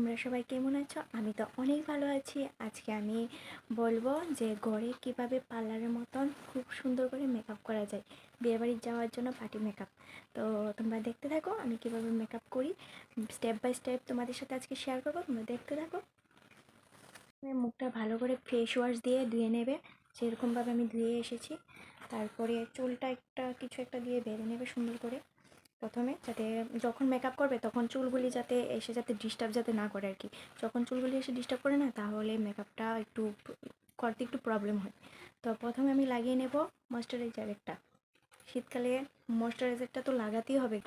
তোমরা সবাই কেমন আছো? আমি তো অনেক ভালো আছি। আজকে আমি বলবো যে ঘরে কিভাবে পার্লারের মতন খুব সুন্দর করে মেকআপ করা যায় বিয়েবাড়ি যাওয়ার জন্য, পার্টি মেকআপ। তো তোমরা দেখতে থাকো আমি কিভাবে মেকআপ করি, স্টেপ বাই স্টেপ তোমাদের সাথে আজকে শেয়ার করবো। তোমরা দেখতে থাকো। মুখটা ভালো করে ফেস ওয়াশ দিয়ে ধুয়ে নেবে, যেরকমভাবে আমি ধুয়ে এসেছি। তারপরে চুলটা কিছু একটা দিয়ে বেঁধে নেবে সুন্দর করে প্রথমে, যাতে যখন মেকআপ করবে তখন চুলগুলি যাতে ডিস্টার্ব না করে আর কি। যখন চুলগুলি এসে ডিস্টার্ব করে না, তাহলে মেকআপটা করতে একটু প্রবলেম হয়। তো প্রথমে আমি লাগিয়ে নেব ময়শ্চারাইজার একটা। শীতকালে ময়শ্চারাইজারটা তো লাগাতেই হবে।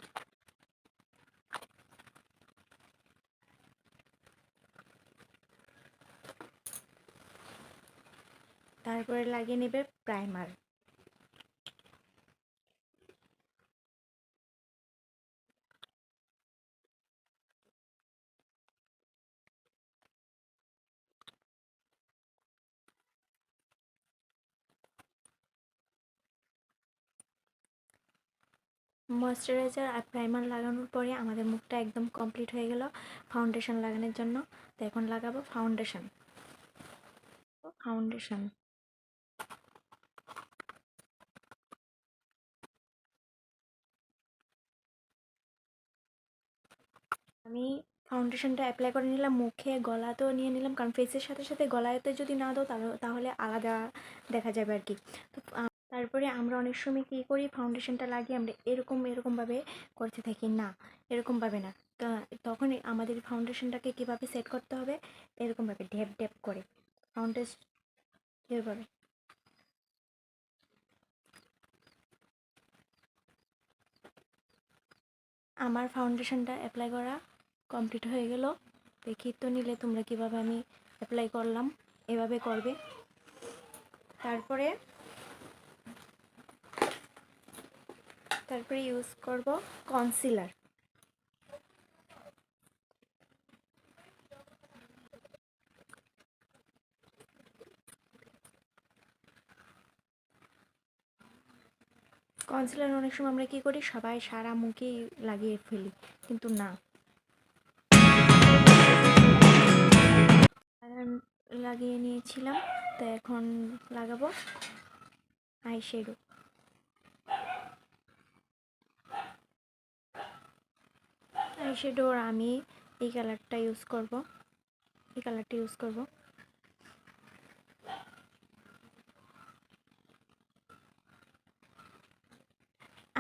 তারপরে লাগিয়ে নেবে প্রাইমার। ময়শ্চারাইজার আর প্রাইমার লাগানোর পরে আমাদের মুখটা একদম কমপ্লিট হয়ে গেল ফাউন্ডেশন লাগানোর জন্য। তো এখন লাগাবো ফাউন্ডেশন। ফাউন্ডেশন আমি ফাউন্ডেশনটা অ্যাপ্লাই করে নিলাম মুখে, গলাতেও নিয়ে নিলাম, কারণ ফেসের সাথে সাথে গলাতে যদি না দাও তাহলে আলাদা দেখা যাবে আর কি। তো তারপরে আমরা অনেক সময় কী করি, ফাউন্ডেশনটা লাগিয়ে আমরা এরকমভাবে করতে থাকি না, এরকমভাবে না। তো তখন আমাদের ফাউন্ডেশনটাকে কীভাবে সেট করতে হবে, এরকমভাবে ঢেপ ঢেপ করে ফাউন্ডেশন এভাবে। আমার ফাউন্ডেশনটা অ্যাপ্লাই করা কমপ্লিট হয়ে গেল। দেখি তো নিলে তোমরা কিভাবে আমি অ্যাপ্লাই করলাম, এভাবে করবে। তারপরে ইউজ করব কনসিলার। কনসিলার অনেক সময় আমরা কী করি, সবাই সারা মুখেই লাগিয়ে ফেলি, কিন্তু না। লাগিয়ে নিয়েছিলাম, তো এখন লাগাবো আইশ্যাডো। আইশ্যাডোর আমি এই কালারটা ইউজ করব,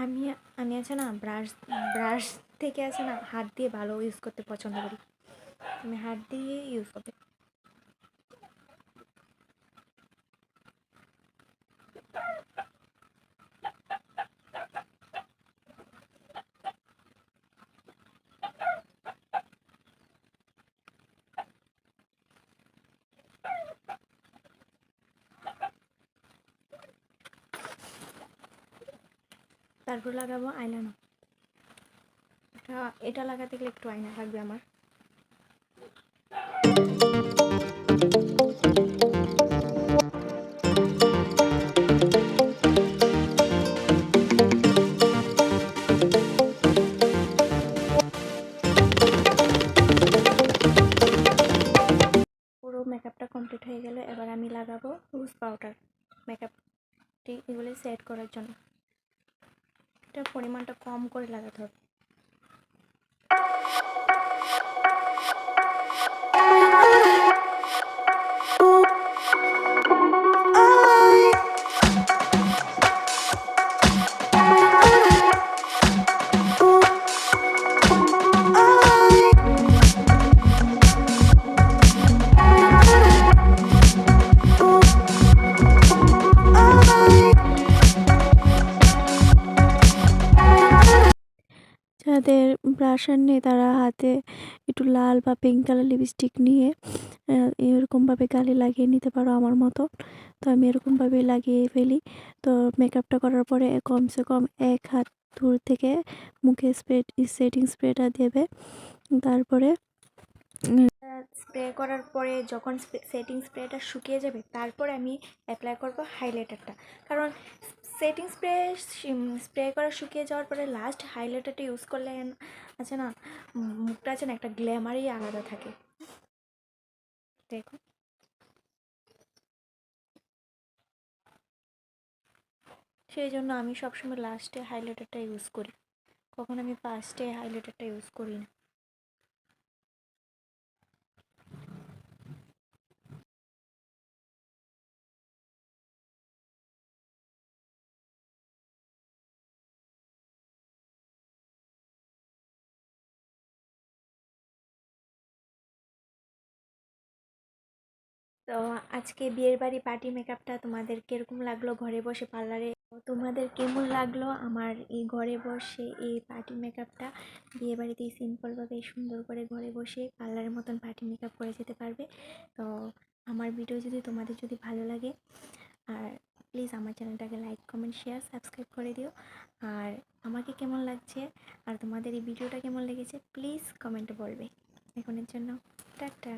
আমি আমি আছে না ব্রাশ থেকে আছে না, হাত দিয়ে ভালো ইউজ করতে পছন্দ করি। আমি হাত দিয়ে ইউজ করতে। তারপর লাগাবো আইলাইনার। এটা লাগাতে গেলে একটু আয়না লাগবে আমার। পুরো মেকআপটা কমপ্লিট হয়ে গেল। এবার আমি লাগাবো রোজ পাউডার মেকআপটি এগুলি সেট করার জন্য। এটার পরিমাণটা কম করে লাগাতে হবে। যাদের ব্রাশার নেই তারা হাতে একটু লাল বা পিঙ্ক কালার লিপস্টিক নিয়ে এরকমভাবে গালে লাগিয়ে নিতে পারো আমার মতো। তো আমি এরকমভাবে লাগিয়ে ফেলি। তো মেকআপটা করার পরে কমসে কম 1 হাত দূর থেকে মুখে সেটিং স্প্রেটা দেবে। তারপরে স্প্রে করার পরে যখন সেটিং স্প্রেটা শুকিয়ে যাবে, তারপরে আমি অ্যাপ্লাই করব হাইলাইটারটা। কারণ সেটিং স্প্রে করা শুকিয়ে যাওয়ার পরে লাস্ট হাইলাইটারটা ইউজ করলে আছে না, মুখটা আছে না একটা গ্ল্যামারই আলাদা থাকে। দেখো, সেই জন্য আমি সবসময় লাস্টে হাইলাইটারটা ইউজ করি, কখন আমি ফার্স্টে হাইলাইটারটা ইউজ করি না। তো আজকে বিয়ের বাড়ি পার্টি মেকআপটা তোমাদের কিরকম লাগলো ঘরে বসে পার্লারে, তোমাদের কেমন লাগলো আমার এই ঘরে বসে এই পার্টি মেকআপটা? বিয়ে বাড়িতেই সিম্পলভাবে সুন্দর করে ঘরে বসে পার্লারের মতন পার্টি মেকআপ করে যেতে পারবে। তো আমার ভিডিও যদি তোমাদের যদি ভালো লাগে, আর প্লিজ আমার চ্যানেলটাকে লাইক কমেন্ট শেয়ার সাবস্ক্রাইব করে দিও। আর আমাকে কেমন লাগছে আর তোমাদের এই ভিডিওটা কেমন লেগেছে প্লিজ কমেন্টে বলবে। এখনের জন্য টাটা।